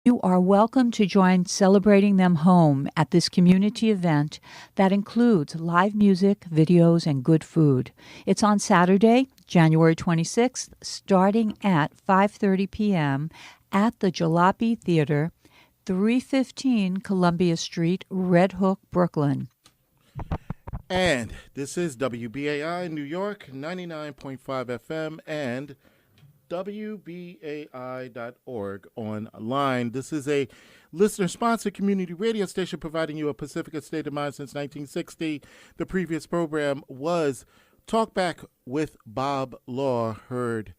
You are welcome to join Celebrating Them Home at this community event that includes live music, videos, and good food. It's on Saturday, January 26th, starting at 5:30 p.m. at the Jalopy Theater, 315 Columbia Street, Red Hook, Brooklyn. And this is WBAI New York, 99.5 FM, and WBAI.org online. This is a listener-sponsored community radio station providing you a Pacifica state of mind since 1960. The previous program was Talk Back with Bob Law, heard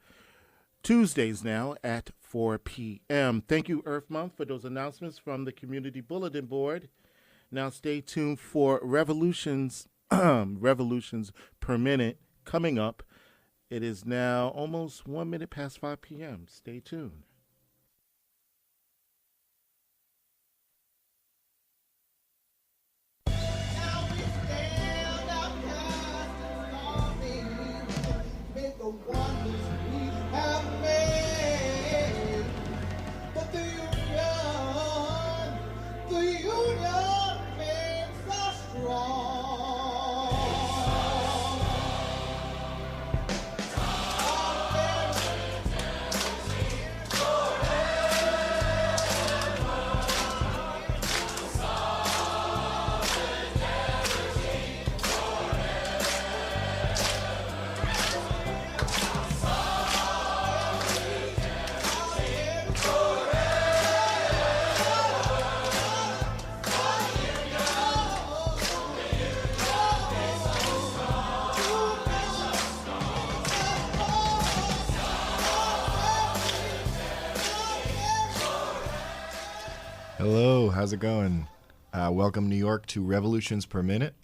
Tuesdays now at 4 p.m. Thank you, Earth Month, for those announcements from the Community Bulletin Board. Now stay tuned for revolutions per minute coming up. It is now almost 1 minute past 5 p.m. Stay tuned. Hello, how's it going? Welcome, New York, to Revolutions Per Minute.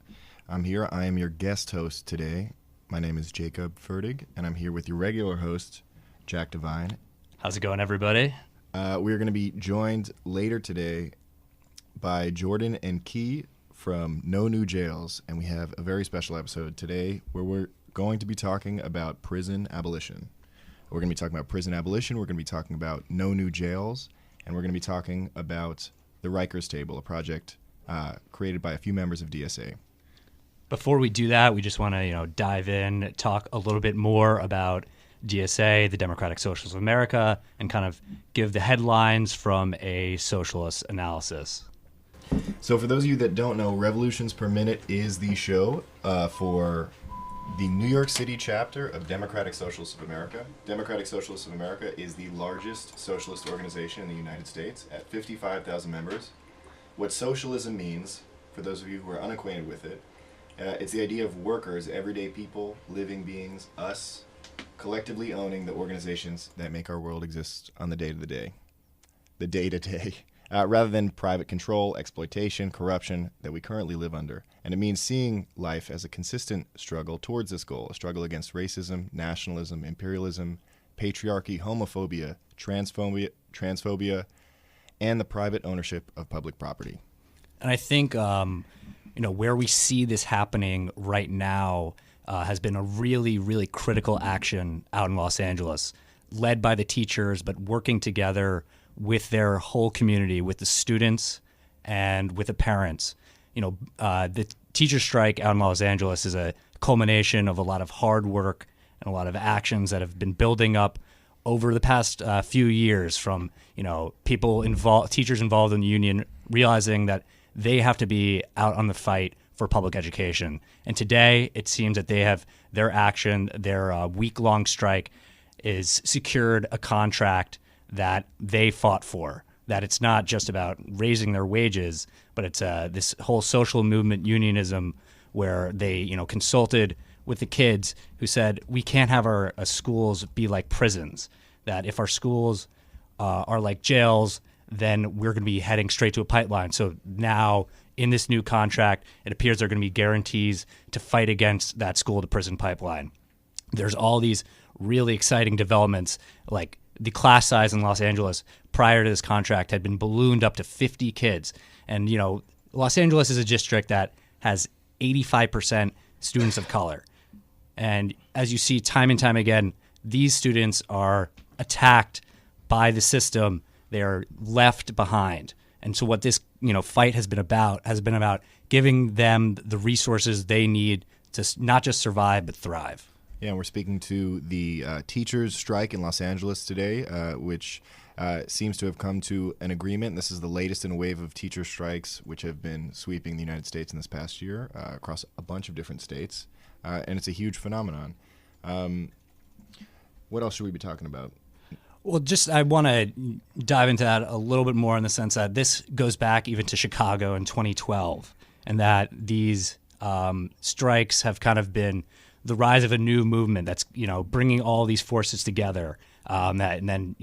I'm here. I am your guest host today. My name is Jacob Ferdig, and I'm here with your regular host, Jack Devine. How's it going, everybody? We're going to be joined later today by Jordan and Kei from No New Jails, and we have a very special episode today where we're going to be talking about prison abolition. We're going to be talking about prison abolition, we're going to be talking about No New Jails, and we're going to be talking about the Rikers Table, a project created by a few members of DSA. Before we do that, we just want to, dive in, talk a little bit more about DSA, the Democratic Socialists of America, and kind of give the headlines from a socialist analysis. So for those of you that don't know, Revolutions Per Minute is the show for the New York City chapter of Democratic Socialists of America. Democratic Socialists of America is the largest socialist organization in the United States at 55,000 members. What socialism means, for those of you who are unacquainted with it, it's the idea of workers, everyday people, living beings, us, collectively owning the organizations that make our world exist on the day-to-day. The day-to-day. Rather than private control, exploitation, corruption that we currently live under. And it means seeing life as a consistent struggle towards this goal, a struggle against racism, nationalism, imperialism, patriarchy, homophobia, transphobia, and the private ownership of public property. And I think, where we see this happening right now has been a really, really critical action out in Los Angeles, led by the teachers, but working together with their whole community, with the students and with the parents. The teacher strike out in Los Angeles is a culmination of a lot of hard work and a lot of actions that have been building up over the past few years from, people involved, teachers involved in the union, realizing that they have to be out on the fight for public education. And today it seems that they have their action, their week-long strike is secured a contract that they fought for, that it's not just about raising their wages, but it's this whole social movement unionism where they, consulted with the kids who said, we can't have our schools be like prisons, that if our schools are like jails, then we're going to be heading straight to a pipeline. So now in this new contract, it appears there are going to be guarantees to fight against that school to prison pipeline. There's all these really exciting developments, like the class size in Los Angeles prior to this contract had been ballooned up to 50 kids. And, Los Angeles is a district that has 85% students of color. And as you see time and time again, these students are attacked by the system they're left behind. And so what this fight has been about giving them the resources they need to not just survive but thrive. Yeah, and we're speaking to the teachers' strike in Los Angeles today, which seems to have come to an agreement. This is the latest in a wave of teacher strikes, which have been sweeping the United States in this past year across a bunch of different states, and it's a huge phenomenon. What else should we be talking about? Well, I want to dive into that a little bit more in the sense that this goes back even to Chicago in 2012, and that these strikes have kind of been the rise of a new movement that's bringing all these forces together. And then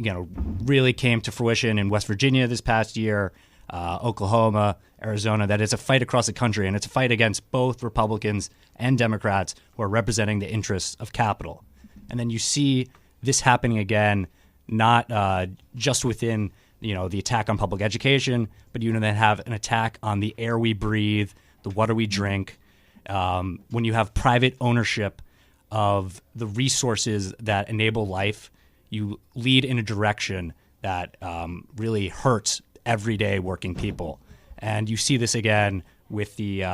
really came to fruition in West Virginia this past year, Oklahoma, Arizona. That it's a fight across the country, and it's a fight against both Republicans and Democrats who are representing the interests of capital. And then you see this happening again, not just within the attack on public education, but you then have an attack on the air we breathe, the water we drink. When you have private ownership of the resources that enable life, you lead in a direction that really hurts everyday working people. And you see this again with the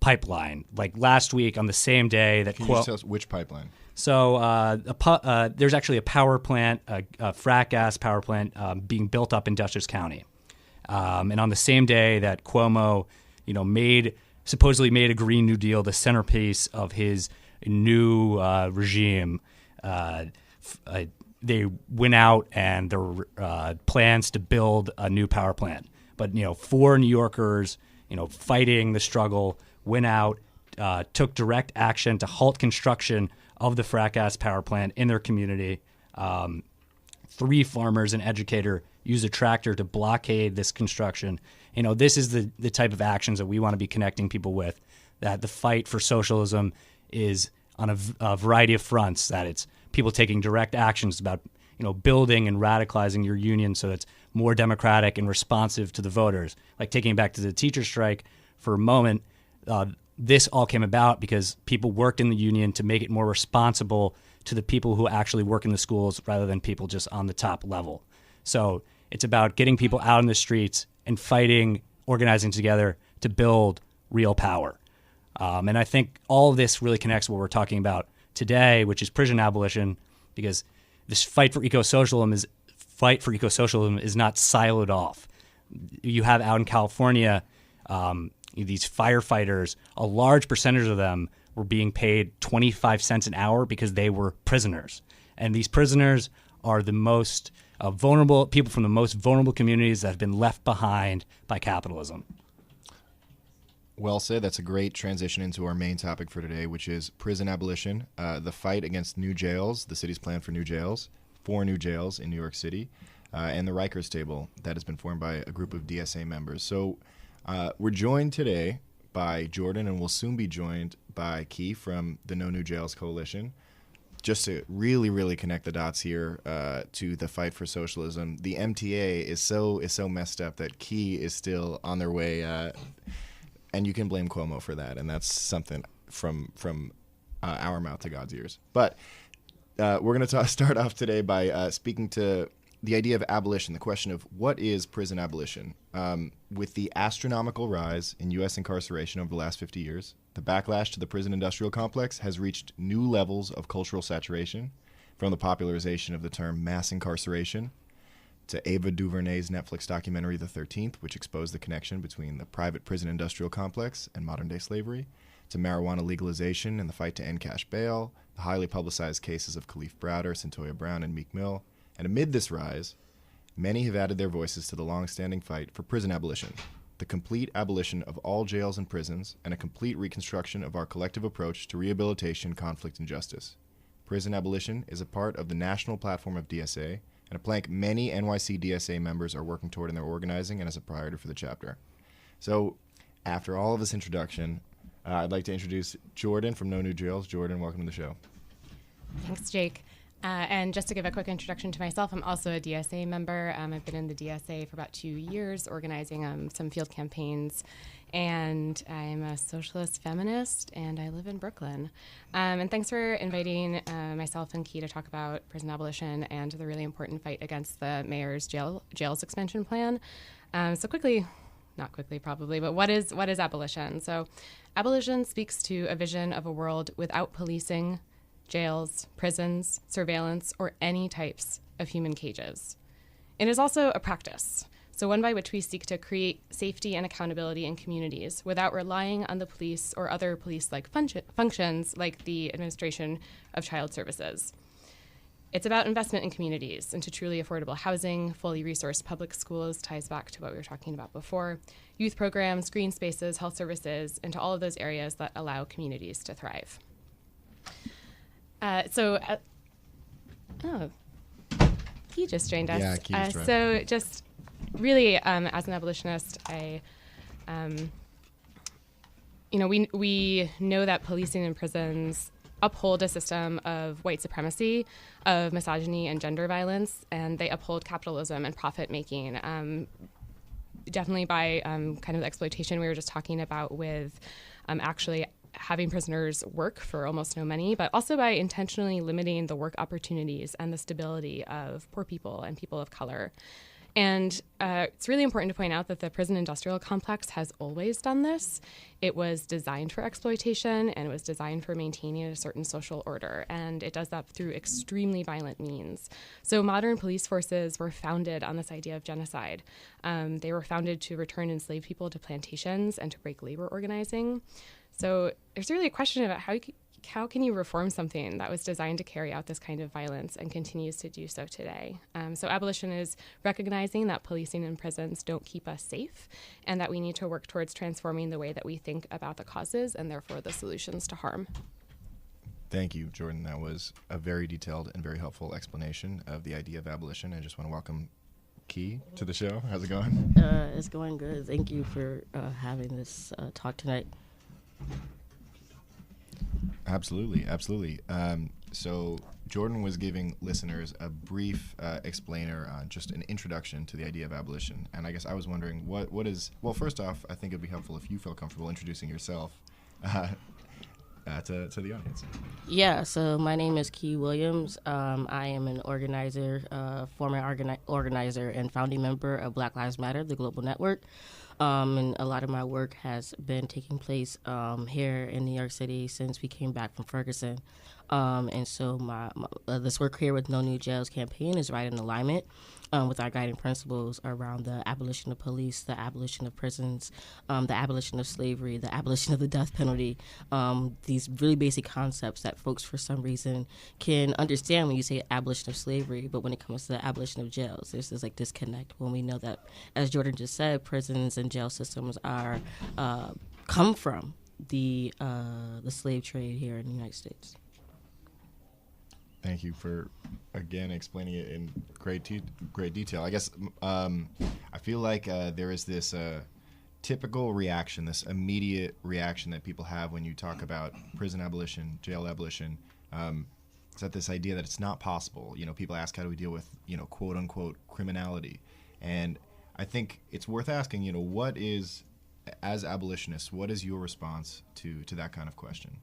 pipeline. Like last week on the same day that... Can you just tell us which pipeline? So there's actually a power plant, a frack gas power plant being built up in Dutchess County. And on the same day that Cuomo, supposedly made a Green New Deal the centerpiece of his new regime, they went out and there were plans to build a new power plant. But, 4 New Yorkers, fighting the struggle, went out, took direct action to halt construction of the frack gas power plant in their community. 3 farmers and educator used a tractor to blockade this construction. This is the type of actions that we want to be connecting people with, that the fight for socialism is on a variety of fronts, that it's people taking direct actions about building and radicalizing your union so it's more democratic and responsive to the voters. Like taking it back to the teacher strike for a moment, this all came about because people worked in the union to make it more responsible to the people who actually work in the schools rather than people just on the top level. So it's about getting people out in the streets and fighting, organizing together to build real power. And I think all of this really connects what we're talking about today, which is prison abolition, because this fight for eco-socialism is not siloed off. You have out in California, these firefighters, a large percentage of them were being paid 25 cents an hour because they were prisoners. And these prisoners are the most vulnerable people from the most vulnerable communities that have been left behind by capitalism. Well said. That's a great transition into our main topic for today, which is prison abolition, the fight against new jails, the city's plan for new jails, 4 new jails in New York City, and the Rikers table that has been formed by a group of DSA members. So we're joined today by Jordan, and we'll soon be joined by Kei from the No New Jails Coalition. Just to really, really connect the dots here to the fight for socialism, the MTA is so messed up that Kei is still on their way, and you can blame Cuomo for that, and that's something from our mouth to God's ears. But we're going to start off today by speaking to the idea of abolition, the question of what is prison abolition. With the astronomical rise in U.S. incarceration over the last 50 years, the backlash to the prison industrial complex has reached new levels of cultural saturation, from the popularization of the term mass incarceration to Ava DuVernay's Netflix documentary The 13th, which exposed the connection between the private prison industrial complex and modern-day slavery, to marijuana legalization and the fight to end cash bail, the highly publicized cases of Khalif Browder, Cyntoia Brown, and Meek Mill. And amid this rise, many have added their voices to the long-standing fight for prison abolition, the complete abolition of all jails and prisons, and a complete reconstruction of our collective approach to rehabilitation, conflict, and justice. Prison abolition is a part of the national platform of DSA, and a plank many NYC-DSA members are working toward in their organizing and as a priority for the chapter. So, after all of this introduction, I'd like to introduce Jordan from No New Jails. Jordan, welcome to the show. Thanks, Jake. And just to give a quick introduction to myself, I'm also a DSA member. I've been in the DSA for about 2 years, organizing some field campaigns. And I'm a socialist feminist, and I live in Brooklyn. And thanks for inviting myself and Kei to talk about prison abolition and the really important fight against the mayor's jails expansion plan. So quickly, not quickly probably, but what is abolition? So abolition speaks to a vision of a world without policing, jails, prisons, surveillance, or any types of human cages. It is also a practice, so one by which we seek to create safety and accountability in communities without relying on the police or other police-like functions like the administration of child services. It's about investment in communities, into truly affordable housing, fully resourced public schools, ties back to what we were talking about before, youth programs, green spaces, health services, into all of those areas that allow communities to thrive. He just joined us. Yeah, Kei's right. So just really, as an abolitionist, we know that policing in prisons uphold a system of white supremacy, of misogyny and gender violence, and they uphold capitalism and profit making. Definitely by kind of the exploitation we were just talking about with actually having prisoners work for almost no money, but also by intentionally limiting the work opportunities and the stability of poor people and people of color. And it's really important to point out that the prison industrial complex has always done this. It was designed for exploitation, and it was designed for maintaining a certain social order, and it does that through extremely violent means. So modern police forces were founded on this idea of genocide. They were founded to return enslaved people to plantations and to break labor organizing. So there's really a question about how can you reform something that was designed to carry out this kind of violence and continues to do so today? So abolition is recognizing that policing in prisons don't keep us safe, and that we need to work towards transforming the way that we think about the causes and therefore the solutions to harm. Thank you, Jordan. That was a very detailed and very helpful explanation of the idea of abolition. I just want to welcome Kei to the show. How's it going? It's going good. Thank you for having this talk tonight. Absolutely. So Jordan was giving listeners a brief explainer on just an introduction to the idea of abolition. And I guess I was wondering, what is, well, first off, I think it'd be helpful if you feel comfortable introducing yourself to the audience. Yeah, so my name is Kei Williams. I am an organizer, former organizer and founding member of Black Lives Matter, the global network. And a lot of my work has been taking place here in New York City since we came back from Ferguson. And so my this work here with No New Jails campaign is right in alignment with our guiding principles around the abolition of police, the abolition of prisons, the abolition of slavery, the abolition of the death penalty, these really basic concepts that folks for some reason can understand when you say abolition of slavery, but when it comes to the abolition of jails, there's this like disconnect when we know that, as Jordan just said, prisons and jail systems are come from the slave trade here in the United States. Thank you for, again, explaining it in great detail. I guess I feel like there is this typical reaction, this immediate reaction that people have when you talk about prison abolition, jail abolition. Is that this idea that it's not possible? You know, people ask, how do we deal with, quote unquote criminality? And I think it's worth asking, what is, as abolitionists, what is your response to that kind of question?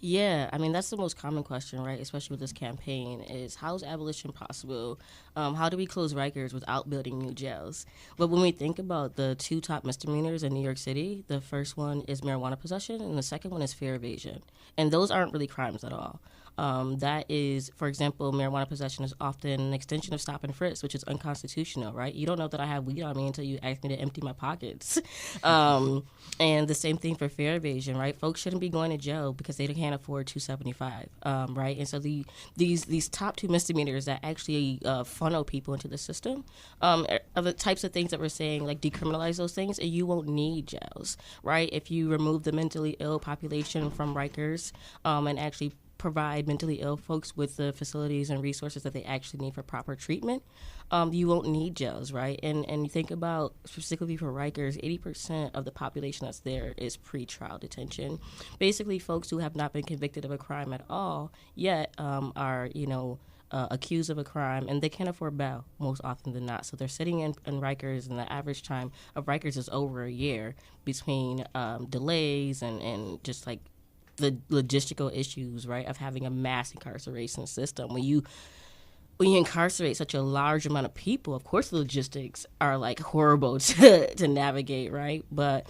Yeah, I mean, that's the most common question, right, especially with this campaign, is how is abolition possible? How do we close Rikers without building new jails? But when we think about the two top misdemeanors in New York City, the first one is marijuana possession, and the second one is fare evasion. And those aren't really crimes at all. That is, for example, marijuana possession is often an extension of stop and frisk, which is unconstitutional, right? You don't know that I have weed on me until you ask me to empty my pockets. And the same thing for fare evasion, right? Folks shouldn't be going to jail because they can't afford $275, right? And so these top two misdemeanors that actually funnel people into the system are the types of things that we're saying, like decriminalize those things, and you won't need jails, right? If you remove the mentally ill population from Rikers and actually provide mentally ill folks with the facilities and resources that they actually need for proper treatment, you won't need jails, right? And you think about, specifically for Rikers, 80% of the population that's there is pretrial detention. Basically, folks who have not been convicted of a crime at all yet are, accused of a crime, and they can't afford bail most often than not. So they're sitting in Rikers, and the average time of Rikers is over a year between delays and just like the logistical issues, right, of having a mass incarceration system. When you incarcerate such a large amount of people, of course the logistics are like horrible to navigate, right? But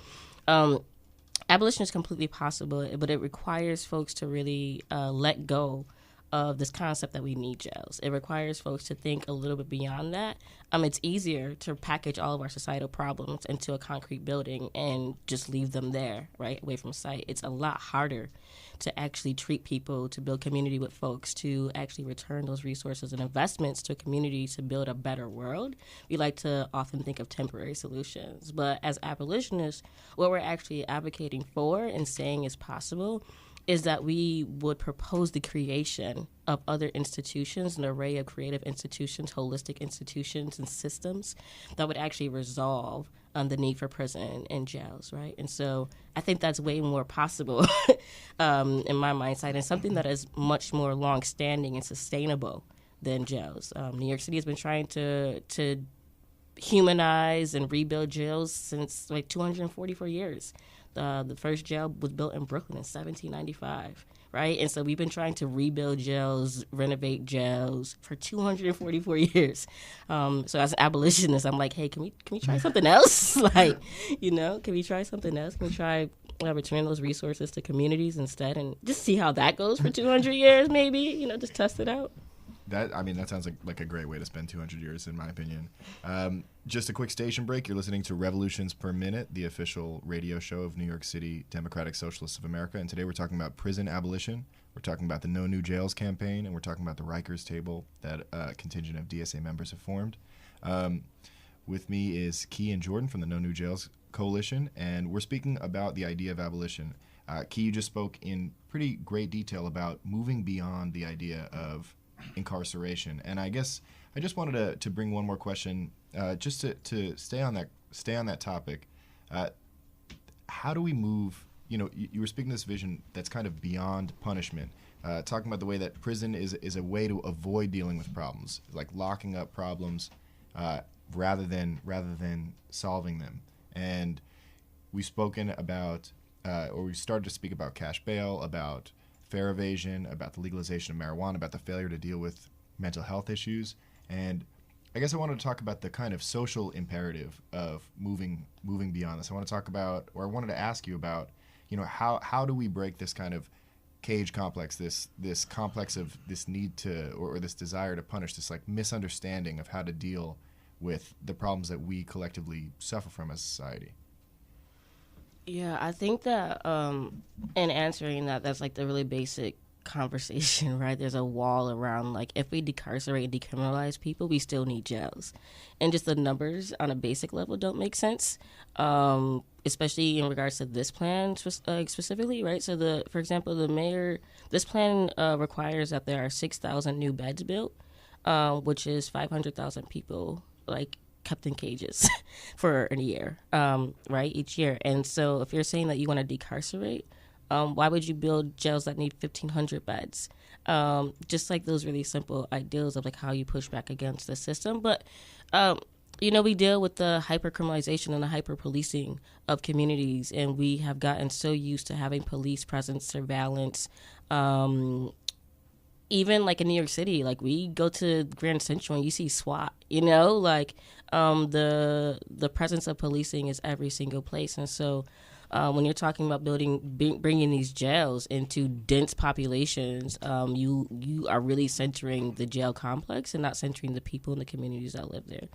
abolition is completely possible, but it requires folks to really let go of this concept that we need jails. It requires folks to think a little bit beyond that. It's easier to package all of our societal problems into a concrete building and just leave them there, right, away from sight. It's a lot harder to actually treat people, to build community with folks, to actually return those resources and investments to a community to build a better world. We like to often think of temporary solutions. But as abolitionists, what we're actually advocating for and saying is possible is that we would propose the creation of other institutions, an array of creative institutions, holistic institutions and systems that would actually resolve the need for prison and jails, right? And so I think that's way more possible in my mindset, and something that is much more long-standing and sustainable than jails. New York City has been trying to humanize and rebuild jails since like 244 years. The first jail was built in Brooklyn in 1795, right? And so we've been trying to rebuild jails, renovate jails for 244 years. So as an abolitionist, I'm like, hey, can we try something else? Can we try something else? Can we try return those resources to communities instead and just see how that goes for 200 years, maybe? Just test it out. That sounds like a great way to spend 200 years, in my opinion. Just a quick station break. You're listening to Revolutions Per Minute, the official radio show of New York City Democratic Socialists of America. And today we're talking about prison abolition. We're talking about the No New Jails campaign, and we're talking about the Rikers table that a contingent of DSA members have formed. With me is Kei and Jordan from the No New Jails Coalition, and we're speaking about the idea of abolition. Kei, you just spoke in pretty great detail about moving beyond the idea of incarceration, and I guess I just wanted to bring one more question, just to stay on that topic. How do we move? You were speaking this vision that's kind of beyond punishment, talking about the way that prison is a way to avoid dealing with problems, like locking up problems rather than solving them. And we've spoken about, or we started to speak about cash bail, about fare evasion, about the legalization of marijuana, about the failure to deal with mental health issues. And I guess I wanted to talk about the kind of social imperative of moving beyond this. I wanted to ask you about, how do we break this kind of cage complex, this complex of this need to, or this desire to punish, this like misunderstanding of how to deal with the problems that we collectively suffer from as a society? Yeah, I think that in answering that's like the really basic conversation, right? There's a wall around, like, if we decarcerate and decriminalize people, we still need jails. And just the numbers on a basic level don't make sense, especially in regards to this plan specifically, right? So, for example, this plan requires that there are 6,000 new beds built, which is 500,000 people, like, kept in cages for a year, right, each year. And so if you're saying that you want to decarcerate, why would you build jails that need 1,500 beds? Just like those really simple ideals of like how you push back against the system. But, we deal with the hyper-criminalization and the hyper-policing of communities, and we have gotten so used to having police presence, surveillance, even like in New York City, like we go to Grand Central and you see SWAT, the presence of policing is every single place. And so when you're talking about bringing these jails into dense populations, you are really centering the jail complex and not centering the people in the communities that live there.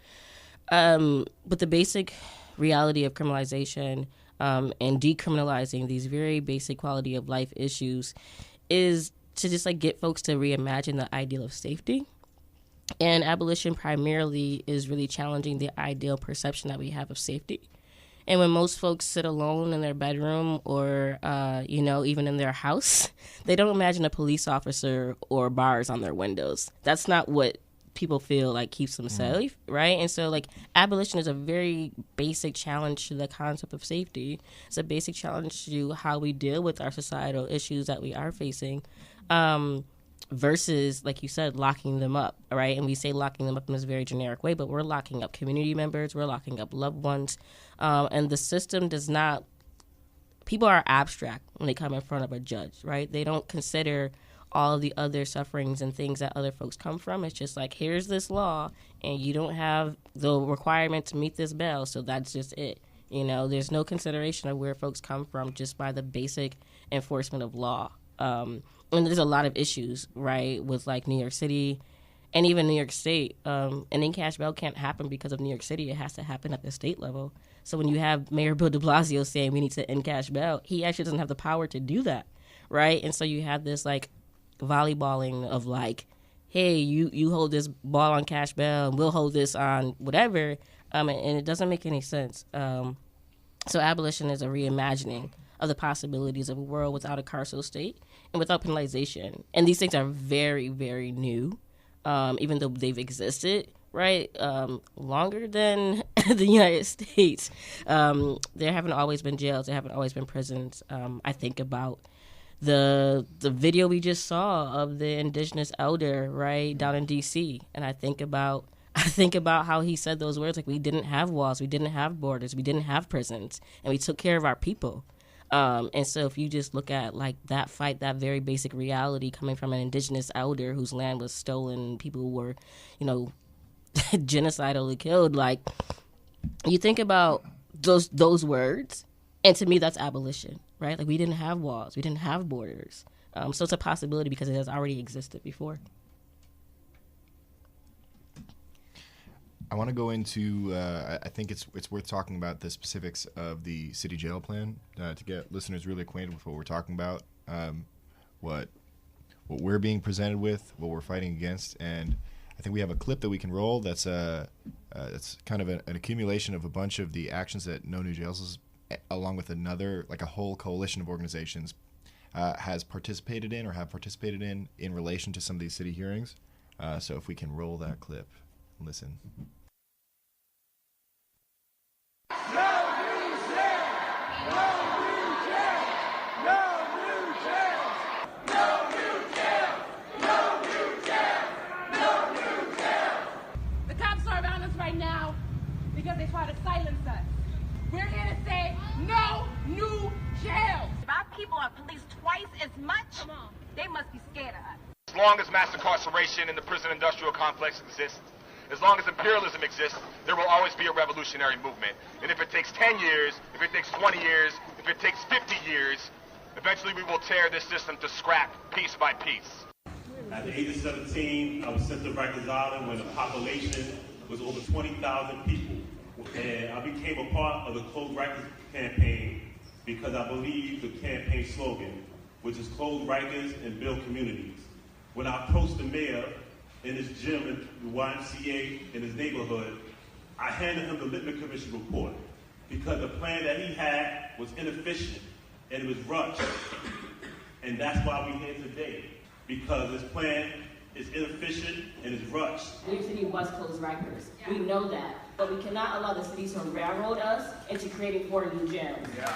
But the basic reality of criminalization and decriminalizing these very basic quality of life issues is to just like get folks to reimagine the ideal of safety. And abolition primarily is really challenging the ideal perception that we have of safety. And when most folks sit alone in their bedroom or, even in their house, they don't imagine a police officer or bars on their windows. That's not what people feel like keeps them safe, right? And so, like, abolition is a very basic challenge to the concept of safety. It's a basic challenge to how we deal with our societal issues that we are facing. Versus, like you said, locking them up, right? And we say locking them up in this very generic way, but we're locking up community members, we're locking up loved ones, and the system does not, people are abstract when they come in front of a judge, right? They don't consider all of the other sufferings and things that other folks come from. It's just like, here's this law, and you don't have the requirement to meet this bail, so that's just it. There's no consideration of where folks come from just by the basic enforcement of law. And there's a lot of issues, right, with like New York City and even New York State. And in-cash bail can't happen because of New York City. It has to happen at the state level. So when you have Mayor Bill DeBlasio saying we need to in-cash bail, he actually doesn't have the power to do that, right? And so you have this like volleyballing of like, hey, you hold this ball on cash bail and we'll hold this on whatever, and it doesn't make any sense. So abolition is a reimagining of the possibilities of a world without a carceral state and without penalization. And these things are very, very new, even though they've existed, right, longer than the United States. There haven't always been jails. There haven't always been prisons. I think about the video we just saw of the indigenous elder, right, down in D.C., and I think about how he said those words, like, we didn't have walls, we didn't have borders, we didn't have prisons, and we took care of our people. And so if you just look at like that fight, that very basic reality coming from an indigenous elder whose land was stolen, people who were, genocidally killed, like, you think about those words, and to me that's abolition, right? Like, we didn't have walls, we didn't have borders. So it's a possibility because it has already existed before. I want to go into, I think it's worth talking about the specifics of the city jail plan to get listeners really acquainted with what we're talking about, what we're being presented with, what we're fighting against. And I think we have a clip that we can roll that's kind of an accumulation of a bunch of the actions that No New Jails, along with another, like a whole coalition of organizations, has participated in or have participated in relation to some of these city hearings. So if we can roll that clip, listen. Because they try to silence us. We're here to say no new jails. If our people are policed twice as much, they must be scared of us. As long as mass incarceration in the prison industrial complex exists, as long as imperialism exists, there will always be a revolutionary movement. And if it takes 10 years, if it takes 20 years, if it takes 50 years, eventually we will tear this system to scrap piece by piece. At the age of 17, I was sent to Rikers Island when the population was over 20,000 people. And I became a part of the Close Rikers campaign because I believe the campaign slogan, which is close Rikers and build communities. When I approached the mayor in his gym in the YMCA in his neighborhood, I handed him the Littman Commission report because the plan that he had was inefficient and it was rushed. And that's why we're here today, because this plan is inefficient and it's rushed. New York City was close Rikers. We know that. But we cannot allow the city to railroad us into creating 4 new jails. Yeah.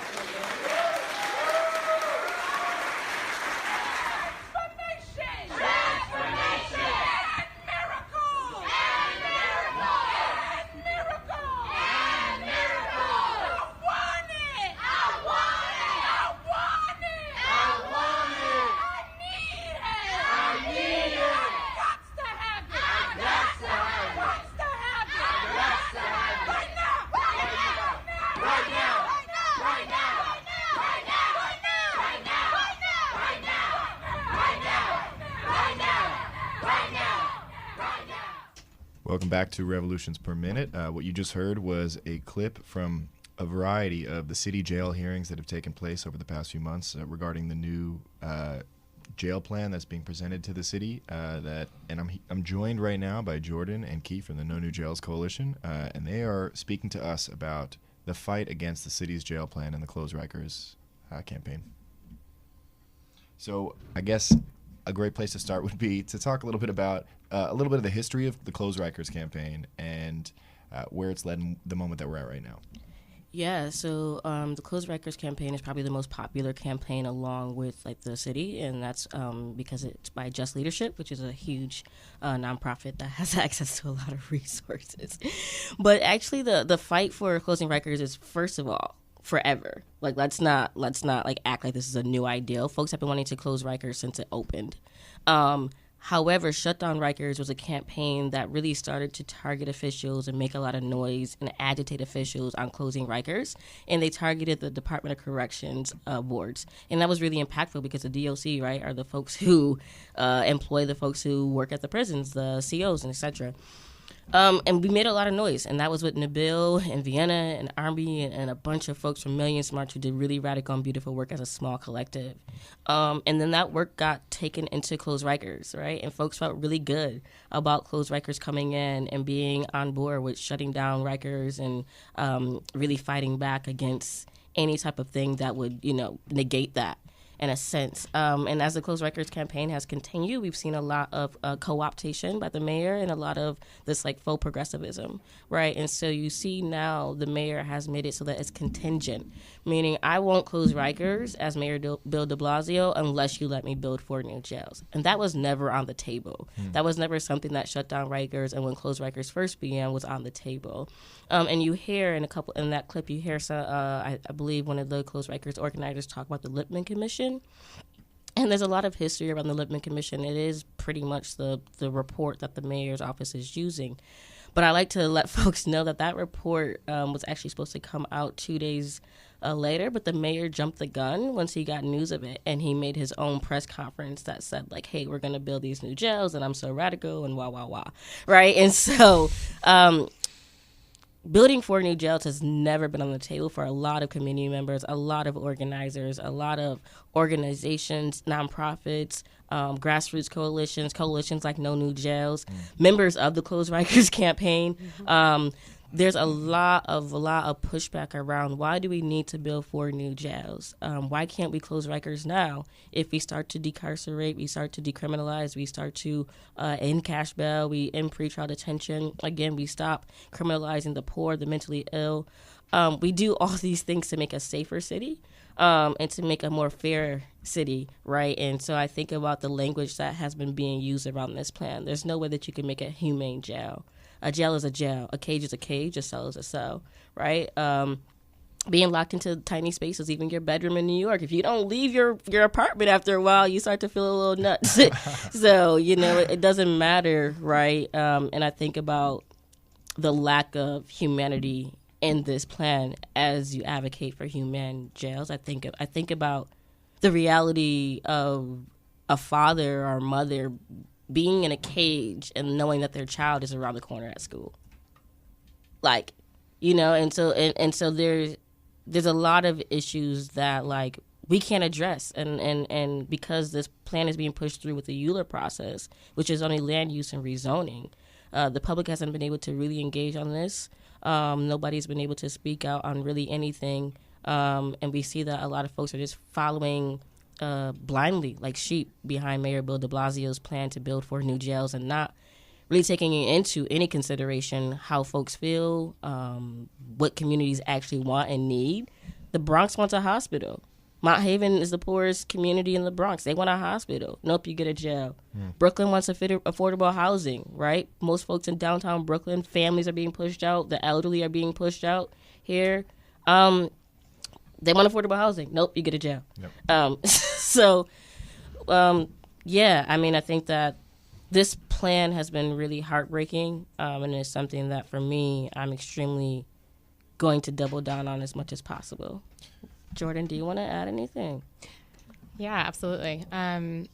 Welcome back to Revolutions Per Minute. What you just heard was a clip from a variety of the city jail hearings that have taken place over the past few months regarding the new jail plan that's being presented to the city. I'm joined right now by Jordan and Kei from the No New Jails Coalition, and they are speaking to us about the fight against the city's jail plan and the Close Rikers campaign. So I guess a great place to start would be to talk a little bit about of the history of the Close Rikers campaign and where it's led in the moment that we're at right now. Yeah, so the Close Rikers campaign is probably the most popular campaign along with like the city, and that's because it's by Just Leadership, which is a huge nonprofit that has access to a lot of resources. But actually, the fight for closing Rikers is, first of all, forever. Like let's not like act like this is a new ideal. Folks have been wanting to close Rikers since it opened. However, Shutdown Rikers was a campaign that really started to target officials and make a lot of noise and agitate officials on closing Rikers. And they targeted the Department of Corrections boards. And that was really impactful because the DOC, right, are the folks who employ the folks who work at the prisons, the COs and et cetera. And we made a lot of noise, and that was with Nabil and Vienna and Army and a bunch of folks from Millions March who did really radical and beautiful work as a small collective. And then that work got taken into Close Rikers, right? And folks felt really good about Close Rikers coming in and being on board with shutting down Rikers and really fighting back against any type of thing that would, negate that. In a sense. And as the Close Rikers campaign has continued, we've seen a lot of co-optation by the mayor and a lot of this like faux progressivism, right? And so you see now the mayor has made it so that it's contingent, meaning I won't close Rikers as Mayor Bill DeBlasio unless you let me build 4 new jails. And that was never on the table. That was never something that shut down Rikers, and when Close Rikers first began was on the table. And you hear in that clip, you hear some, I believe one of the Close Rikers organizers talk about the Lippman Commission. And there's a lot of history around the Lippman Commission. It is pretty much the report that the mayor's office is using. But I like to let folks know that report was actually supposed to come out 2 days later, but the mayor jumped the gun once he got news of it, and he made his own press conference that said, like, hey, we're going to build these new jails, and I'm so radical, and wah, right? And so building 4 new jails has never been on the table for a lot of community members, a lot of organizers, a lot of organizations, nonprofits, grassroots coalitions like No New Jails, members of the Close Rikers campaign. There's a lot of pushback around why do we need to build 4 new jails? Why can't we close Rikers now? If we start to decarcerate, we start to decriminalize, we start to end cash bail, we end pretrial detention. Again, we stop criminalizing the poor, the mentally ill. We do all these things to make a safer city and to make a more fair city, right? And so I think about the language that has been being used around this plan. There's no way that you can make a humane jail. A jail is a jail. A cage is a cage. A cell is a cell, right? Being locked into tiny spaces, even your bedroom in New York. If you don't leave your apartment after a while, you start to feel a little nuts. So, it doesn't matter, right? And I think about the lack of humanity in this plan as you advocate for humane jails. I think about the reality of a father or mother being in a cage and knowing that their child is around the corner at school. And so there's a lot of issues that like we can't address, and because this plan is being pushed through with the Euler process, which is only land use and rezoning, the public hasn't been able to really engage on this. Nobody's been able to speak out on really anything, and we see that a lot of folks are just following blindly, like sheep, behind Mayor Bill DeBlasio's plan to build 4 new jails and not really taking into any consideration how folks feel, what communities actually want and need. The Bronx wants a hospital. Mount Haven is the poorest community in the Bronx. They want a hospital. Nope, you get a jail. Brooklyn wants affordable housing, right? Most folks in downtown Brooklyn, families are being pushed out. The elderly are being pushed out here. They want affordable housing. Nope, you get a jail. Yep. I think that this plan has been really heartbreaking, and it's something that, for me, I'm extremely going to double down on as much as possible. Jordan, do you want to add anything? Yeah, absolutely. I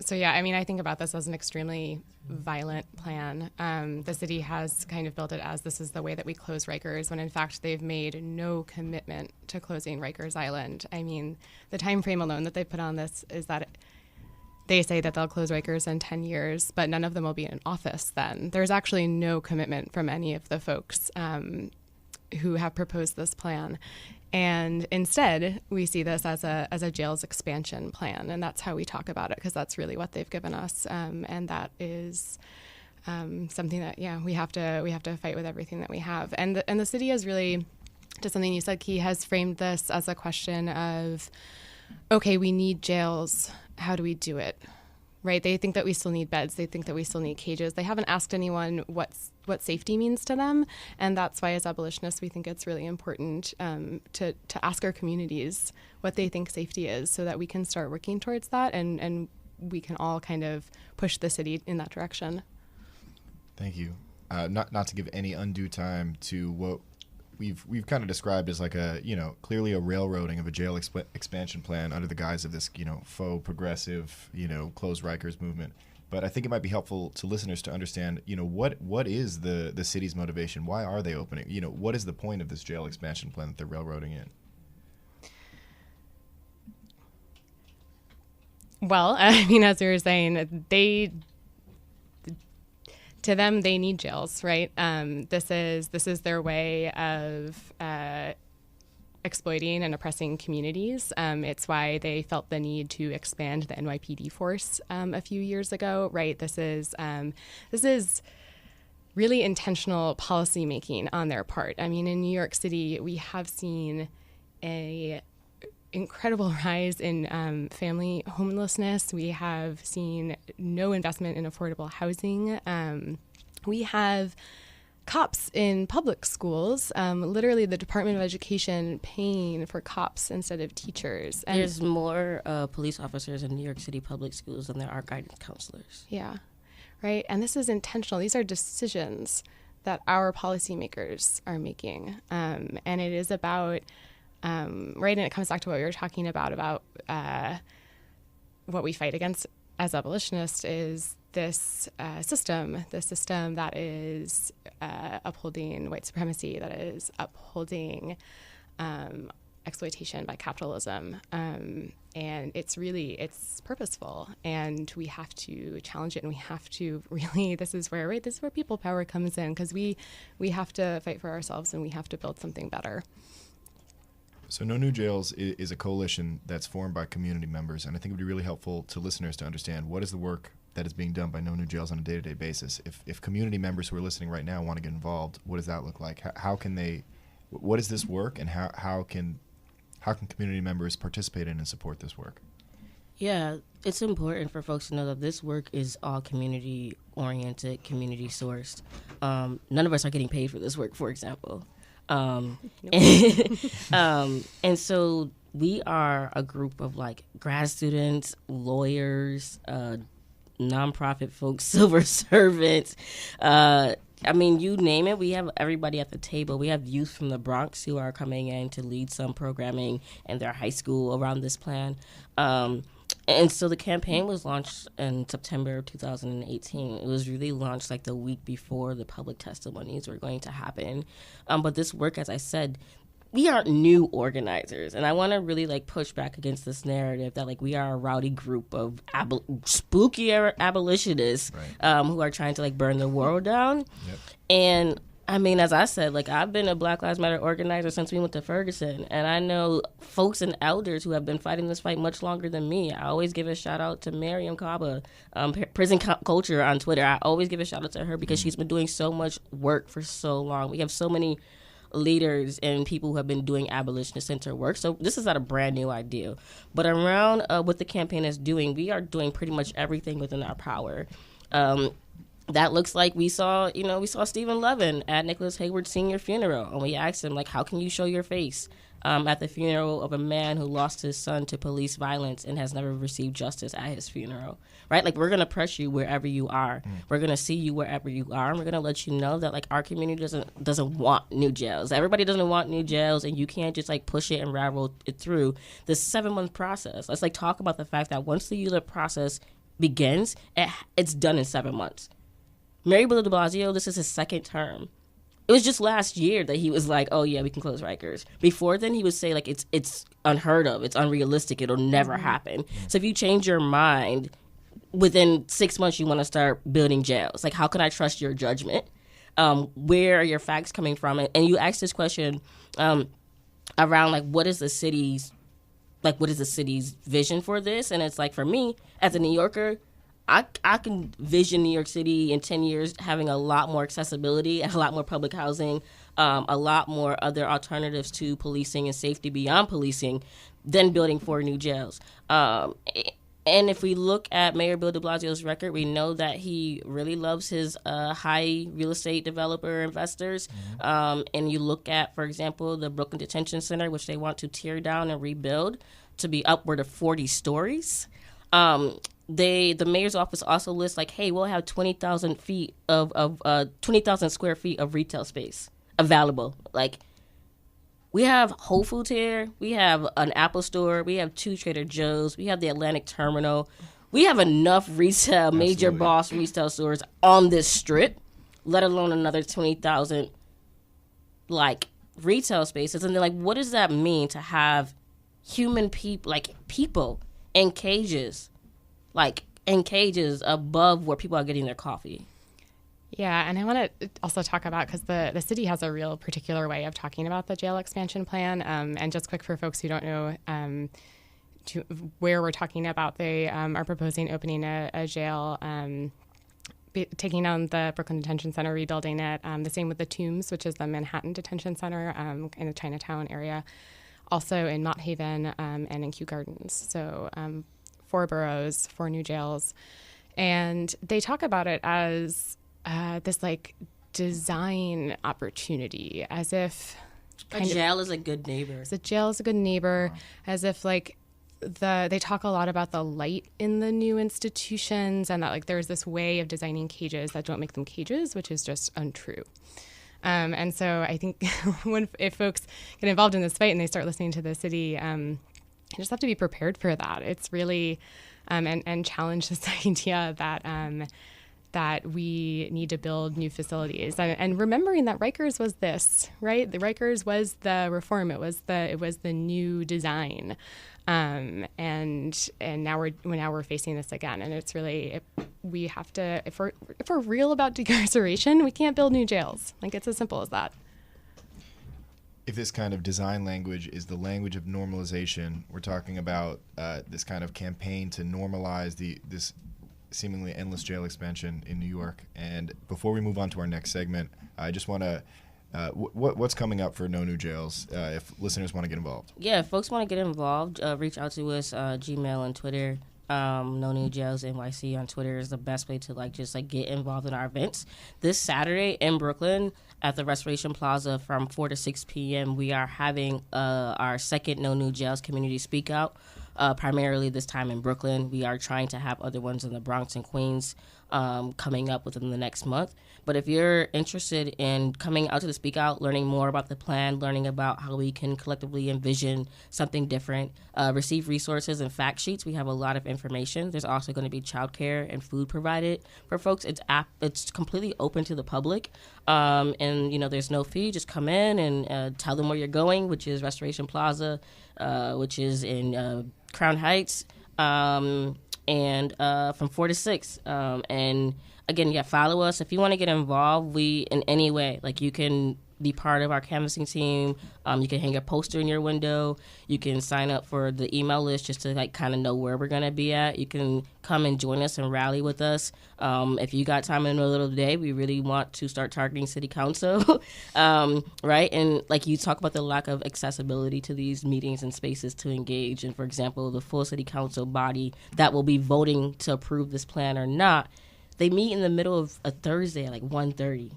think about this as an extremely violent plan. The city has kind of built it as this is the way that we close Rikers, when in fact they've made no commitment to closing Rikers Island. I mean, the time frame alone that they put on this is that they say that they'll close Rikers in 10 years, but none of them will be in office then. There's actually no commitment from any of the folks who have proposed this plan. And instead, we see this as a jails expansion plan, and that's how we talk about it, because that's really what they've given us, and that is something that we have to fight with everything that we have. And the city has really, to something you said, Kei, has framed this as a question of, okay, we need jails. How do we do it? Right? They think that we still need beds. They think that we still need cages. They haven't asked anyone what safety means to them. And that's why, as abolitionists, we think it's really important to ask our communities what they think safety is, so that we can start working towards that, and we can all kind of push the city in that direction. Thank you. Not to give any undue time to what we've kind of described as like a, clearly a railroading of a jail expansion plan under the guise of this, faux progressive, closed Rikers movement. But I think it might be helpful to listeners to understand, what is the city's motivation? Why are they opening? What is the point of this jail expansion plan that they're railroading in? Well, I mean, as we were saying, to them, they need jails, right? This is their way of exploiting and oppressing communities. It's why they felt the need to expand the NYPD force a few years ago, right? This is really intentional policy making on their part. I mean, in New York City, we have seen a incredible rise in family homelessness. We have seen no investment in affordable housing. We have cops in public schools, literally the Department of Education paying for cops instead of teachers. And there's more police officers in New York City public schools than there are guidance counselors. Yeah, right. And this is intentional. These are decisions that our policymakers are making. And it is about, right, and it comes back to what we were talking about what we fight against as abolitionists is this system that is upholding white supremacy, that is upholding exploitation by capitalism. And it's purposeful, and we have to challenge it, and we have to really, this is where people power comes in, because we have to fight for ourselves, and we have to build something better. So No New Jails is a coalition that's formed by community members, and I think it would be really helpful to listeners to understand what is the work that is being done by No New Jails on a day-to-day basis. If community members who are listening right now want to get involved, what does that look like? How can they? What is this work, and how can community members participate in and support this work? Yeah, it's important for folks to know that this work is all community-oriented, community-sourced. None of us are getting paid for this work, for example. And so we are a group of like grad students, lawyers, nonprofit folks, civil servants. I mean, you name it. We have everybody at the table. We have youth from the Bronx who are coming in to lead some programming in their high school around this plan. And so the campaign was launched in September of 2018. It was really launched like the week before the public testimonies were going to happen. But this work, as I said, we aren't new organizers. And I want to really like push back against this narrative that like we are a rowdy group of spooky abolitionists who are trying to like burn the world down. Yep. And I mean, as I said, like I've been a Black Lives Matter organizer since we went to Ferguson, and I know folks and elders who have been fighting this fight much longer than me. I always give a shout out to Miriam Kaba, Prison Culture on Twitter. I always give a shout out to her because she's been doing so much work for so long. We have so many leaders and people who have been doing abolitionist-centered work. So this is not a brand new idea. But around what the campaign is doing, we are doing pretty much everything within our power. That looks like we saw Stephen Levin at Nicholas Hayward's senior funeral, and we asked him, like, how can you show your face at the funeral of a man who lost his son to police violence and has never received justice at his funeral, right? Like, we're going to press you wherever you are. We're going to see you wherever you are, and we're going to let you know that, like, our community doesn't want new jails. Everybody doesn't want new jails, and you can't just, like, push it and ravel it through this 7-month process. Let's, like, talk about the fact that once the ULIP process begins, it's done in 7 months. Mayor DeBlasio, this is his second term. It was just last year that he was like, oh, yeah, we can close Rikers. Before then, he would say, like, it's unheard of. It's unrealistic. It'll never happen. So if you change your mind, within 6 months, you want to start building jails. Like, how can I trust your judgment? Where are your facts coming from? And you asked this question around like what is the city's vision for this? And it's like, for me as a New Yorker, I can vision New York City in 10 years having a lot more accessibility, a lot more public housing, a lot more other alternatives to policing and safety beyond policing than building 4 new jails. And if we look at Mayor Bill DeBlasio's record, we know that he really loves his high real estate developer investors. And you look at, for example, the Brooklyn Detention Center, which they want to tear down and rebuild to be upward of 40 stories. The mayor's office also lists like, hey, we'll have 20,000 square feet of retail space available. Like, we have Whole Foods here, we have an Apple store, we have 2 Trader Joe's, we have the Atlantic Terminal. We have enough retail, major boss retail stores on this strip, let alone another 20,000 like retail spaces. And then like, what does that mean to have human people in cages? Like in cages above where people are getting their coffee. Yeah, and I want to also talk about, because the city has a real particular way of talking about the jail expansion plan. And just quick for folks who don't know where we're talking about, they are proposing opening a jail, taking down the Brooklyn Detention Center, rebuilding it. The same with the Tombs, which is the Manhattan Detention Center in the Chinatown area. Also in Mott Haven and in Kew Gardens. So 4 boroughs, 4 new jails. And they talk about it as this like design opportunity, as if a jail is a good neighbor. A jail is a good neighbor, as if like they talk a lot about the light in the new institutions, and that like there's this way of designing cages that don't make them cages, which is just untrue. And so I think if folks get involved in this fight and they start listening to the city, you just have to be prepared for that. It's really and challenge this idea that we need to build new facilities, and remembering that Rikers was this, right? The Rikers was the reform. It was the new design, and now we're facing this again. And it's really we have to, if we're real about decarceration, we can't build new jails. Like, it's as simple as that. If this kind of design language is the language of normalization, we're talking about this kind of campaign to normalize this seemingly endless jail expansion in New York. And before we move on to our next segment, I just want to, what's coming up for No New Jails if listeners want to get involved? Yeah, if folks want to get involved, reach out to us, Gmail and Twitter. No New Jails NYC on Twitter is the best way to just get involved in our events. This Saturday in Brooklyn at the Restoration Plaza from 4 to 6 p.m. we are having our second No New Jails community speak out. Primarily this time in Brooklyn. We are trying to have other ones in the Bronx and Queens coming up within the next month. But if you're interested in coming out to the speak out, learning more about the plan, learning about how we can collectively envision something different, receive resources and fact sheets, we have a lot of information. There's also going to be childcare and food provided for folks. It's completely open to the public. And there's no fee. Just come in and tell them where you're going, which is Restoration Plaza, which is in Crown Heights, and from 4 to 6. And again, follow us. If you want to get involved, in any way, you can be part of our canvassing team. You can hang a poster in your window. You can sign up for the email list just to kind of know where we're going to be at. You can come and join us and rally with us. If you got time in the middle of the day, we really want to start targeting city council, right? And you talk about the lack of accessibility to these meetings and spaces to engage. And for example, the full city council body that will be voting to approve this plan or not, they meet in the middle of a Thursday at 1:30.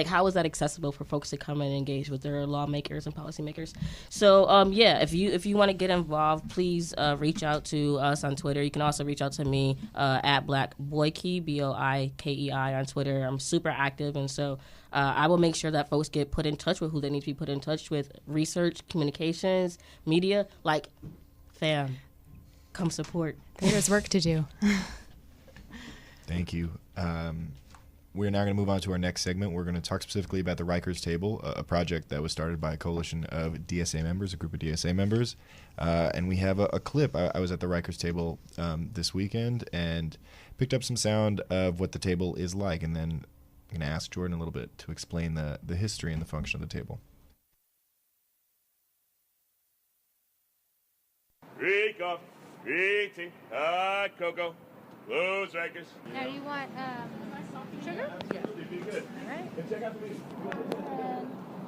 How is that accessible for folks to come and engage with their lawmakers and policymakers? So, if you want to get involved, please reach out to us on Twitter. You can also reach out to me at BlackBoyKei, BoIKEI on Twitter. I'm super active, and so I will make sure that folks get put in touch with who they need to be put in touch with. Research, communications, media. Fam, come support. There's work to do. Thank you. We're now going to move on to our next segment. We're going to talk specifically about the Rikers Table, a project that was started by a coalition of DSA members, a group of DSA members. And we have a clip. I was at the Rikers Table this weekend and picked up some sound of what the table is like. And then I'm going to ask Jordan a little bit to explain the history and the function of the table. Free coffee, free tea, hot cocoa, close Rikers. Now, do you want sugar? Yeah. Be good. All right. And check out the music.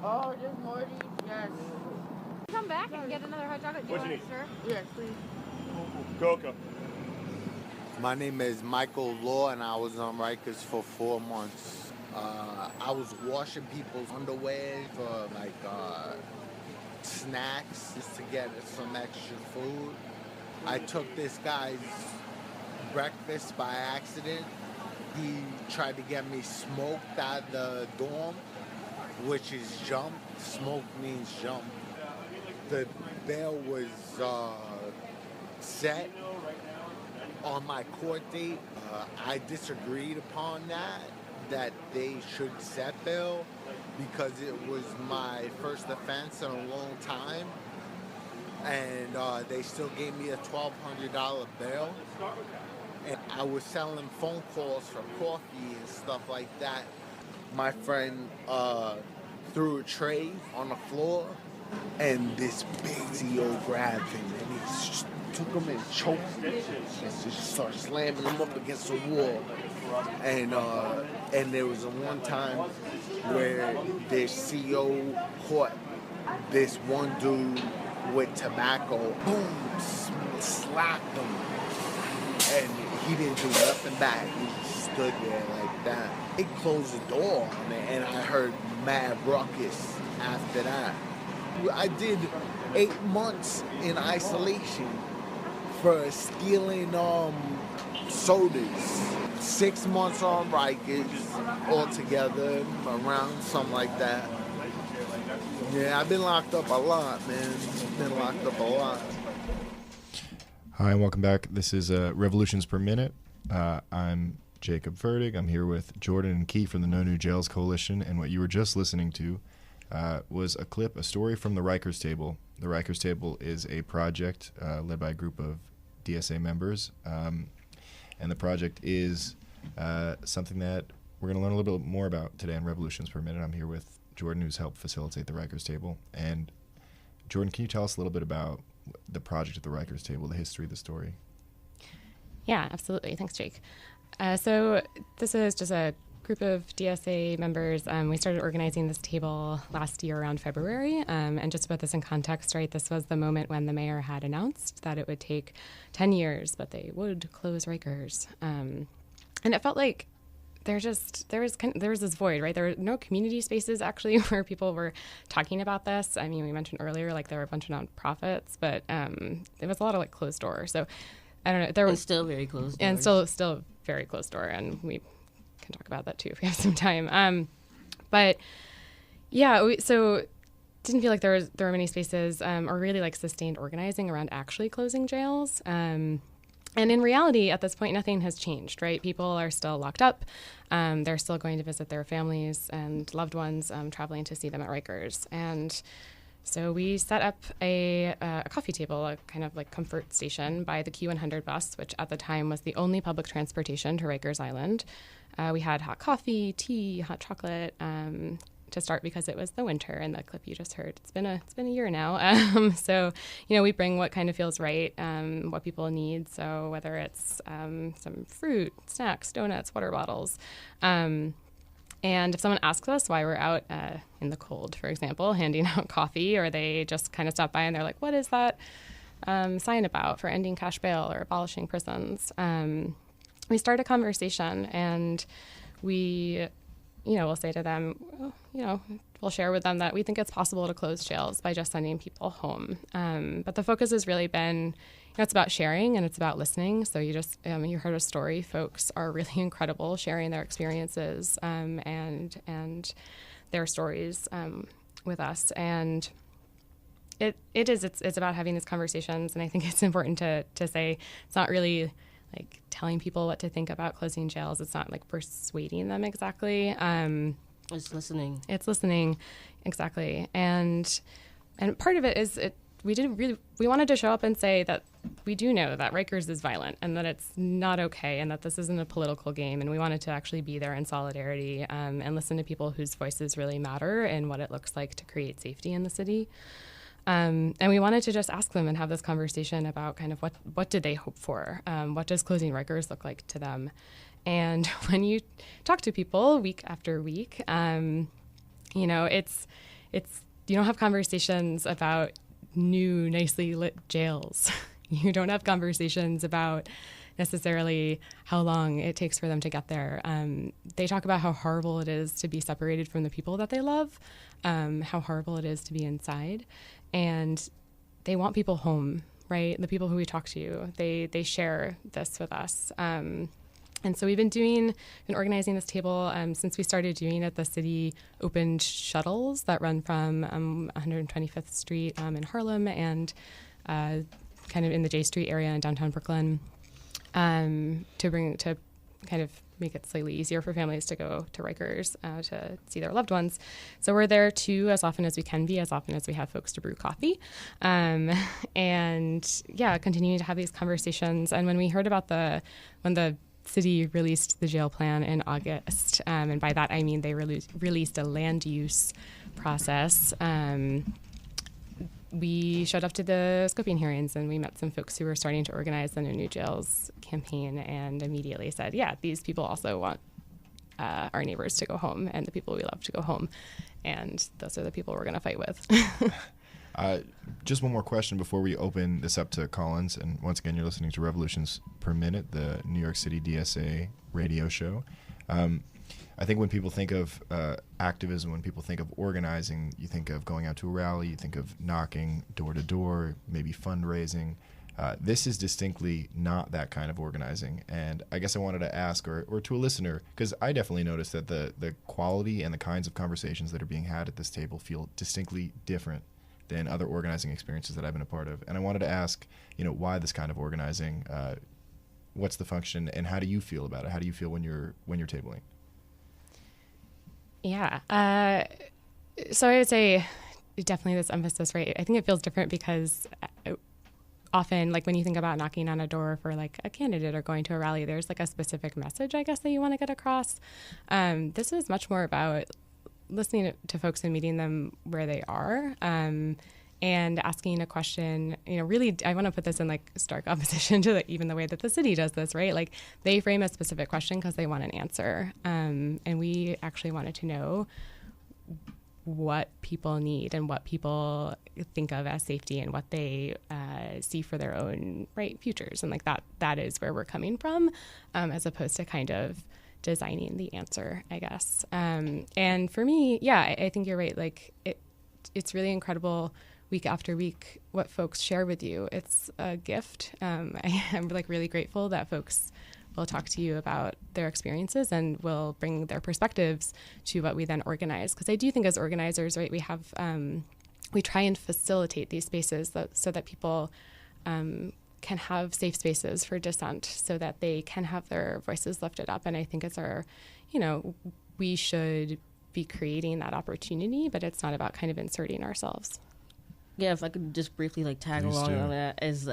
Oh, there's more of these? Yes. Come back and get another hot chocolate. What you need? Sure. Yes, please. Cocoa. My name is Michael Law, and I was on Rikers for 4 months. I was washing people's underwear for snacks, just to get some extra food. I took this guy's breakfast by accident. He tried to get me smoked out the dorm, which is jump. Smoke means jump. The bail was set on my court date. I disagreed upon that they should set bail because it was my first offense in a long time, and they still gave me a $1,200 bail. And I was selling phone calls for coffee and stuff like that. My friend threw a tray on the floor, and this big CEO grabbed him, and he just took him and choked him, and just started slamming him up against the wall. And there was one time where the CEO caught this one dude with tobacco, boom, slapped him, and he didn't do nothing back. He just stood there like that. They closed the door on it, and I heard mad ruckus after that. I did 8 months in isolation for stealing sodas. 6 months on Rikers altogether, around something like that. Yeah, I've been locked up a lot, man. Been locked up a lot. Hi, and welcome back. This is Revolutions Per Minute. I'm Jacob Ferdig. I'm here with Jordan and Kei from the No New Jails Coalition, and what you were just listening to was a story from the Rikers Table. The Rikers Table is a project led by a group of DSA members, and the project is something that we're going to learn a little bit more about today on Revolutions Per Minute. I'm here with Jordan, who's helped facilitate the Rikers Table. And Jordan, can you tell us a little bit about the project at the Rikers Table, the history of the story? Yeah, absolutely. Thanks, Jake. So this is just a group of DSA members. We started organizing this table last year around February. And just to put this in context, right, this was the moment when the mayor had announced that it would take 10 years, but they would close Rikers. And it felt like there was this void, right? There were no community spaces actually where people were talking about this. I mean, we mentioned earlier, like there were a bunch of nonprofits, but there was a lot of like closed doors. So I don't know. There was still very closed doors. And still very closed door. And we can talk about that too if we have some time. But yeah, so didn't feel like there were many spaces or really like sustained organizing around actually closing jails. And in reality, at this point, nothing has changed, right? People are still locked up. They're still going to visit their families and loved ones, traveling to see them at Rikers. And so we set up a coffee table, a kind of like comfort station by the Q100 bus, which at the time was the only public transportation to Rikers Island. We had hot coffee, tea, hot chocolate, to start because it was the winter, and the clip you just heard, it's been a year now. So, we bring what kind of feels right, what people need. So whether it's some fruit, snacks, donuts, water bottles. And if someone asks us why we're out in the cold, for example, handing out coffee, or they just kind of stop by and they're like, what is that sign about for ending cash bail or abolishing prisons? We start a conversation, and we we'll say to them, we'll share with them that we think it's possible to close jails by just sending people home. But the focus has really been, it's about sharing and it's about listening. So you heard a story. Folks are really incredible sharing their experiences and their stories with us. And it's about having these conversations. And I think it's important to say it's not really like telling people what to think about closing jails. It's not like persuading them exactly. It's listening. It's listening, exactly. And part of it is we wanted to show up and say that we do know that Rikers is violent and that it's not okay and that this isn't a political game. And we wanted to actually be there in solidarity and listen to people whose voices really matter and what it looks like to create safety in the city. And we wanted to just ask them and have this conversation about kind of what did they hope for? What does closing Rikers look like to them? And when you talk to people week after week, you know, it's you don't have conversations about new, nicely lit jails. You don't have conversations about necessarily how long it takes for them to get there. They talk about how horrible it is to be separated from the people that they love, how horrible it is to be inside. And they want people home, right? The people who we talk to, they share this with us. And so we've been organizing this table since we started doing it. The city opened shuttles that run from 125th Street in Harlem and kind of in the J Street area in downtown Brooklyn to kind of make it slightly easier for families to go to Rikers to see their loved ones. So we're there too as often as we can be, as often as we have folks to brew coffee. And yeah, continuing to have these conversations. And when we heard about when the city released the jail plan in August, and by that I mean they released a land use process. We showed up to the scoping hearings and we met some folks who were starting to organize the No New Jails campaign and immediately said, yeah, these people also want our neighbors to go home and the people we love to go home. And those are the people we're going to fight with. Just one more question before we open this up to Collins. And once again, you're listening to Revolutions Per Minute, the New York City DSA radio show. I think when people think of activism, when people think of organizing, you think of going out to a rally, you think of knocking door to door, maybe fundraising. This is distinctly not that kind of organizing. And I guess I wanted to ask, or to a listener, because I definitely noticed that the quality and the kinds of conversations that are being had at this table feel distinctly different than other organizing experiences that I've been a part of. And I wanted to ask, why this kind of organizing, what's the function, and how do you feel about it? How do you feel when you're tabling? Yeah. So I would say definitely this emphasis, right? I think it feels different because often, like when you think about knocking on a door for like a candidate or going to a rally, there's like a specific message, I guess, that you want to get across. This is much more about listening to folks and meeting them where they are, and asking a question. Really, I want to put this in like stark opposition to even the way that the city does this, right? Like they frame a specific question because they want an answer, and we actually wanted to know what people need and what people think of as safety and what they see for their own futures, and like that is where we're coming from, as opposed to kind of designing the answer, I guess. And for me, yeah, I think you're right. Like it's really incredible week after week what folks share with you. It's a gift. I'm like really grateful that folks will talk to you about their experiences and will bring their perspectives to what we then organize. Because I do think as organizers, right, we have we try and facilitate these spaces so that people can have safe spaces for dissent, so that they can have their voices lifted up. And I think it's we should be creating that opportunity, but it's not about kind of inserting ourselves. Yeah, if I could just briefly tag along on that, as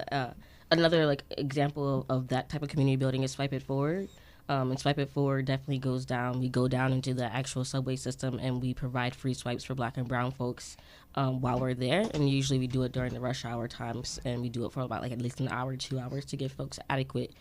another example of that type of community building is Swipe It Forward. And Swipe It Forward definitely goes down. We go down into the actual subway system and we provide free swipes for Black and brown folks while we're there. And usually we do it during the rush hour times, and we do it for about at least an hour, 2 hours to give folks adequate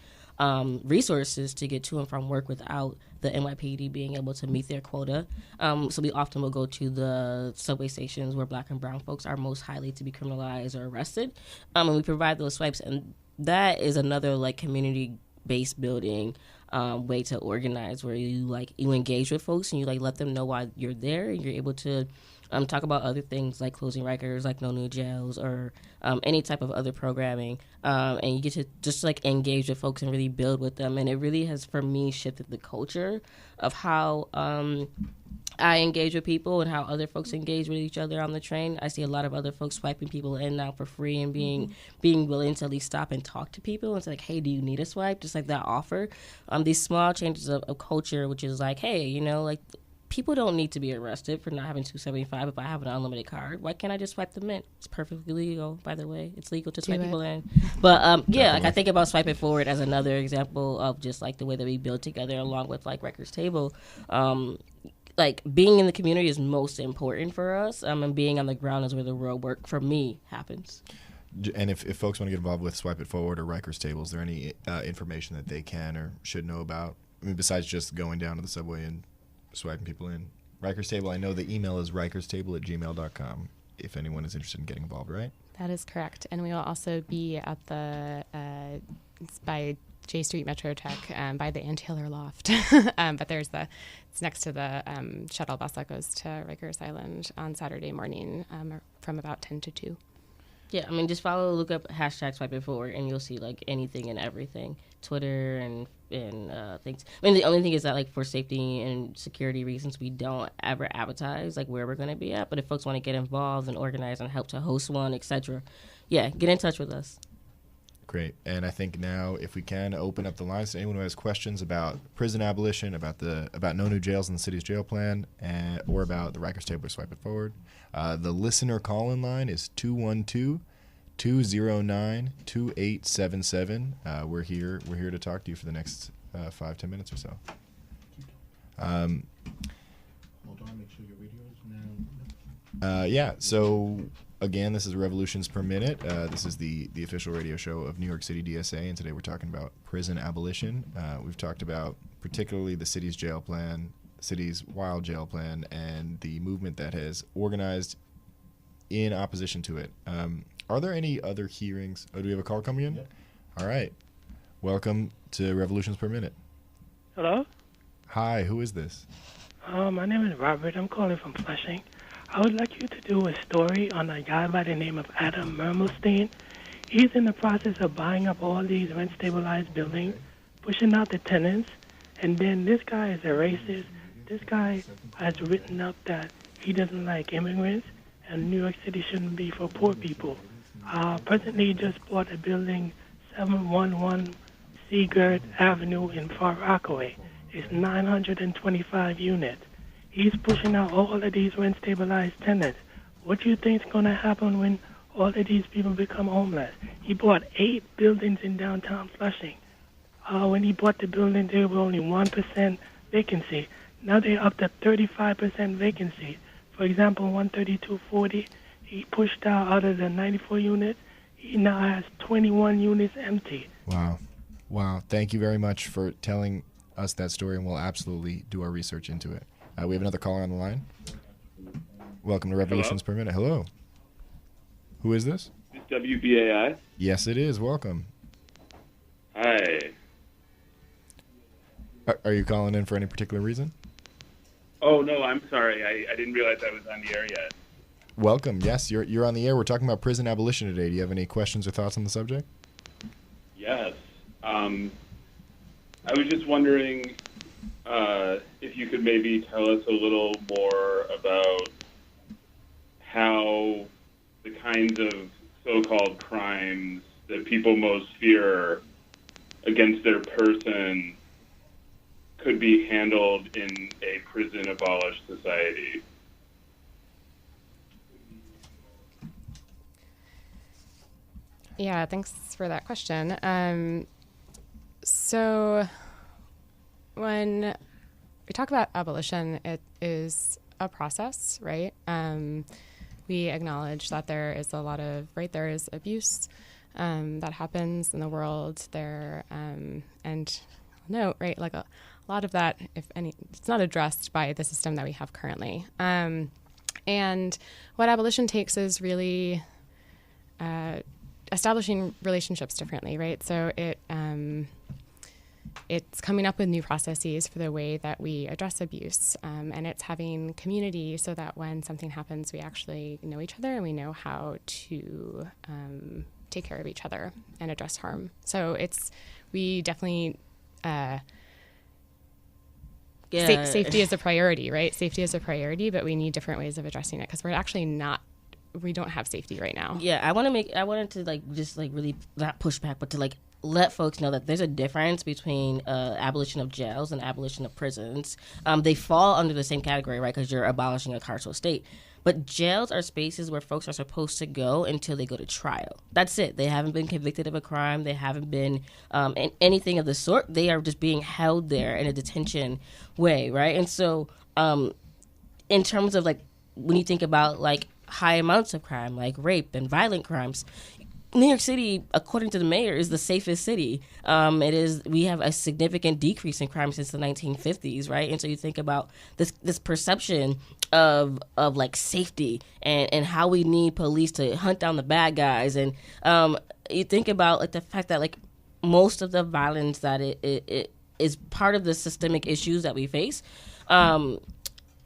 resources to get to and from work without the NYPD being able to meet their quota. So we often will go to the subway stations where Black and brown folks are most highly to be criminalized or arrested. And we provide those swipes. And that is another community-based building way to organize, where you engage with folks and you let them know why you're there, and you're able to talk about other things like closing Rikers, like No New Jails, or any type of other programming, and you get to just engage with folks and really build with them. And it really has, for me, shifted the culture of how I engage with people and how other folks engage with each other on the train. I see a lot of other folks swiping people in now for free and being willing to at least stop and talk to people and say, hey, do you need a swipe? Just that offer. These small changes of culture, which is hey, people don't need to be arrested for not having 275 if I have an unlimited card. Why can't I just swipe the mint? It's perfectly legal, by the way. It's legal to swipe people in. But yeah, like I think about Swipe It Forward as another example of just like the way that we build together along with like Records Table. Like being in the community is most important for us, and being on the ground is where the real work for me happens. And if folks want to get involved with Swipe It Forward or Rikers Table, is there any information that they can or should know about? I mean, besides just going down to the subway and swiping people in. Rikers Table, I know the email is rikerstable@gmail.com if anyone is interested in getting involved, right? That is correct. And we will also be at the, it's by J Street Metro Tech, by the Ann Taylor Loft. But it's next to the shuttle bus that goes to Rikers Island on Saturday morning from about 10 to 2. Yeah, I mean, just look up hashtag Swipe It Forward, and you'll see like anything and everything. Twitter and things. I mean, the only thing is that like for safety and security reasons, we don't ever advertise like where we're going to be at. But if folks want to get involved and organize and help to host one, etc., yeah, get in touch with us. Great. And I think now, if we can, open up the lines to anyone who has questions about prison abolition, about no new jails in the city's jail plan, or about the Rikers Table or Swipe It Forward. The listener call-in line is 212-209-2877. We're here to talk to you for the next 5-10 minutes or so. Hold on, make sure your radio is now. Yeah. So. Again, this is Revolutions Per Minute. This is the official radio show of New York City-DSA, and today we're talking about prison abolition. We've talked about particularly the city's jail plan, city's wild jail plan, and the movement that has organized in opposition to it. Are there any other hearings? Oh, do we have a call coming in? Yeah. All right. Welcome to Revolutions Per Minute. Hello? Hi, who is this? My name is Robert. I'm calling from Flushing. I would like you to do a story on a guy by the name of Adam Mermelstein. He's in the process of buying up all these rent-stabilized buildings, pushing out the tenants, and then this guy is a racist. This guy has written up that he doesn't like immigrants, and New York City shouldn't be for poor people. Presently, he just bought a building, 711 Seagird Avenue in Far Rockaway. It's 925 units. He's pushing out all of these rent-stabilized tenants. What do you think is going to happen when all of these people become homeless? He bought 8 buildings in downtown Flushing. When he bought the building, there were only 1% vacancy. Now they're up to 35% vacancy. For example, 13240, he pushed out of the 94 units. He now has 21 units empty. Wow. Thank you very much for telling us that story, and we'll absolutely do our research into it. We have another caller on the line. Welcome to Revolutions Per Minute. Hello. Who is this? It's WBAI. Yes, it is. Welcome. Hi. Are you calling in for any particular reason? Oh, no, I'm sorry. I didn't realize I was on the air yet. Welcome. Yes, you're on the air. We're talking about prison abolition today. Do you have any questions or thoughts on the subject? Yes. I was just wondering if you could maybe tell us a little more about how the kinds of so-called crimes that people most fear against their person could be handled in a prison-abolished society. Yeah, thanks for that question. So when we talk about abolition, it is a process, right? We acknowledge that there is there is abuse that happens in the world there, and note, right, like a lot of that, if any, it's not addressed by the system that we have currently. And what abolition takes is really establishing relationships differently, right? So it's coming up with new processes for the way that we address abuse, and it's having community so that when something happens, we actually know each other and we know how to take care of each other and address harm. So we definitely safety is a priority, right? Safety is a priority, but we need different ways of addressing it because we don't have safety right now. Yeah, I wanted to like just like really not push back, but to like let folks know that there's a difference between abolition of jails and abolition of prisons. They fall under the same category, right, because you're abolishing a carceral state. But jails are spaces where folks are supposed to go until they go to trial. That's it. They haven't been convicted of a crime. They haven't been in anything of the sort. They are just being held there in a detention way, right? And so in terms of, like, when you think about, like, high amounts of crime, like rape and violent crimes, New York City, according to the mayor, is the safest city. It is. We have a significant decrease in crime since the 1950s, right? And so you think about this perception of like safety and how we need police to hunt down the bad guys, and you think about like the fact that like most of the violence that it is part of the systemic issues that we face.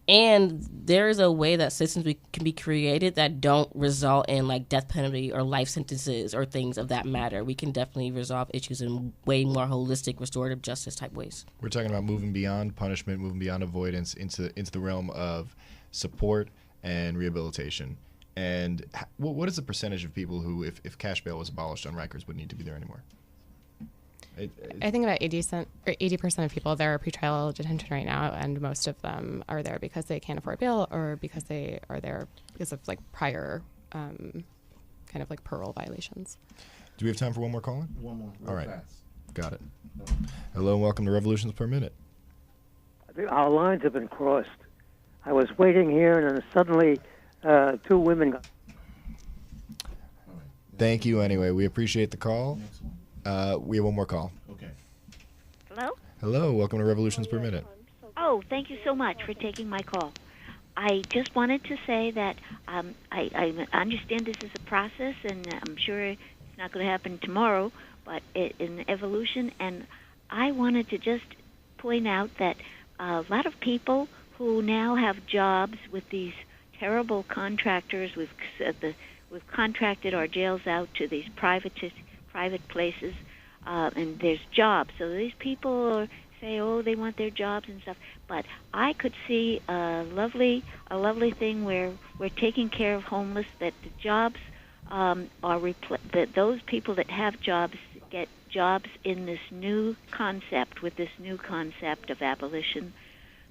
And there is a way that systems can be created that don't result in like death penalty or life sentences or things of that matter. We can definitely resolve issues in way more holistic, restorative justice type ways. We're talking about moving beyond punishment, moving beyond avoidance into the realm of support and rehabilitation. And what is the percentage of people who, if cash bail was abolished on Rikers, wouldn't need to be there anymore? I think about 80% of people there are pretrial detention right now, and most of them are there because they can't afford bail or because they are there because of like prior kind of like parole violations. Do we have time for one more call? One more. All right. Fast. Got it. Hello and welcome to Revolutions Per Minute. Our lines have been crossed. I was waiting here, and then suddenly two women got... Thank you anyway. We appreciate the call. We have one more call. Okay. Hello? Hello. Welcome to Revolutions Per Minute. Oh, thank you so much for taking my call. I just wanted to say that I understand this is a process, and I'm sure it's not going to happen tomorrow, but in evolution, and I wanted to just point out that a lot of people who now have jobs with these terrible contractors, we've contracted our jails out to these private places, and there's jobs. So these people say, oh, they want their jobs and stuff. But I could see a lovely thing where we're taking care of homeless, that the jobs that those people that have jobs get jobs in this new concept, with this new concept of abolition.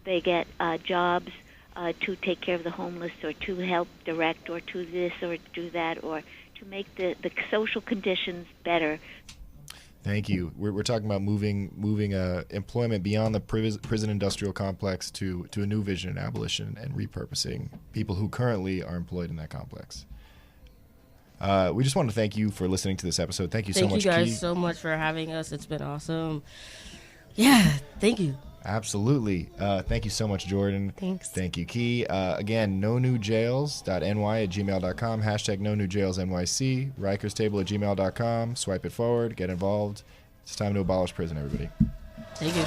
They get jobs to take care of the homeless, or to help direct, or to this or do that, or to make the social conditions better. Thank you. We're talking about moving employment beyond the prison industrial complex to a new vision in abolition and repurposing people who currently are employed in that complex. We just want to thank you for listening to this episode. Thank you so much, Thank you guys Kei. so much for having us. It's been awesome. Yeah, thank you. Absolutely. Thank you so much, Jordan. Thanks. Thank you, Kei. Again, nonewjails.ny@gmail.com, hashtag nonewjailsnyc, rikerstable@gmail.com. Swipe it forward, get involved. It's time to abolish prison, everybody. Thank you.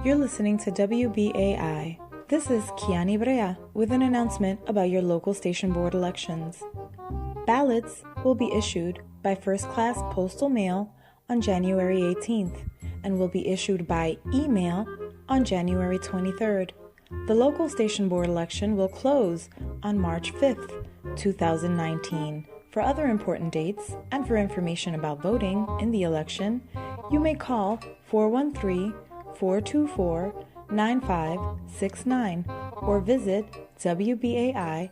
You're listening to WBAI. This is Kiani Brea with an announcement about your local station board elections. Ballots will be issued by first-class postal mail on January 18th and will be issued by email on January 23rd. The local station board election will close on March 5th, 2019. For other important dates and for information about voting in the election, you may call 413-424-9569 or visit WBAI.org.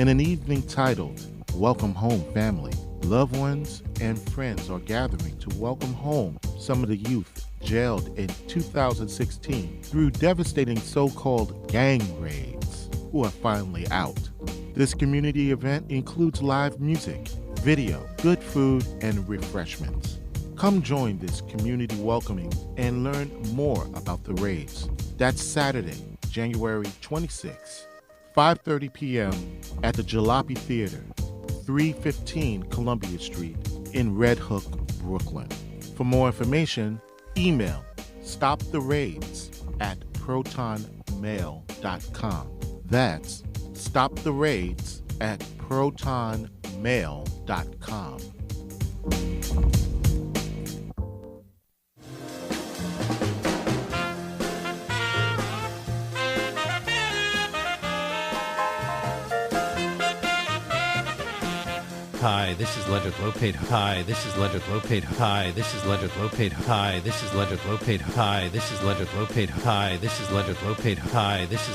In an evening titled Welcome Home Family, loved ones and friends are gathering to welcome home some of the youth jailed in 2016 through devastating so-called gang raids who are finally out. This community event includes live music, video, good food, and refreshments. Come join this community welcoming and learn more about the raids. That's Saturday, January 26th, 5:30 p.m. at the Jalopy Theater, 315 Columbia Street in Red Hook, Brooklyn. For more information, email stoptheraids@protonmail.com. That's stoptheraids@protonmail.com. Hi, this is Ledrick Lopate. Hi, this is Ledrick Lopate. Hi, this is Ledrick Lopate. Hi, this is Ledrick Lopate. Hi, this is Ledrick Lopate. Hi, this is Ledrick Lopate. Hi, this is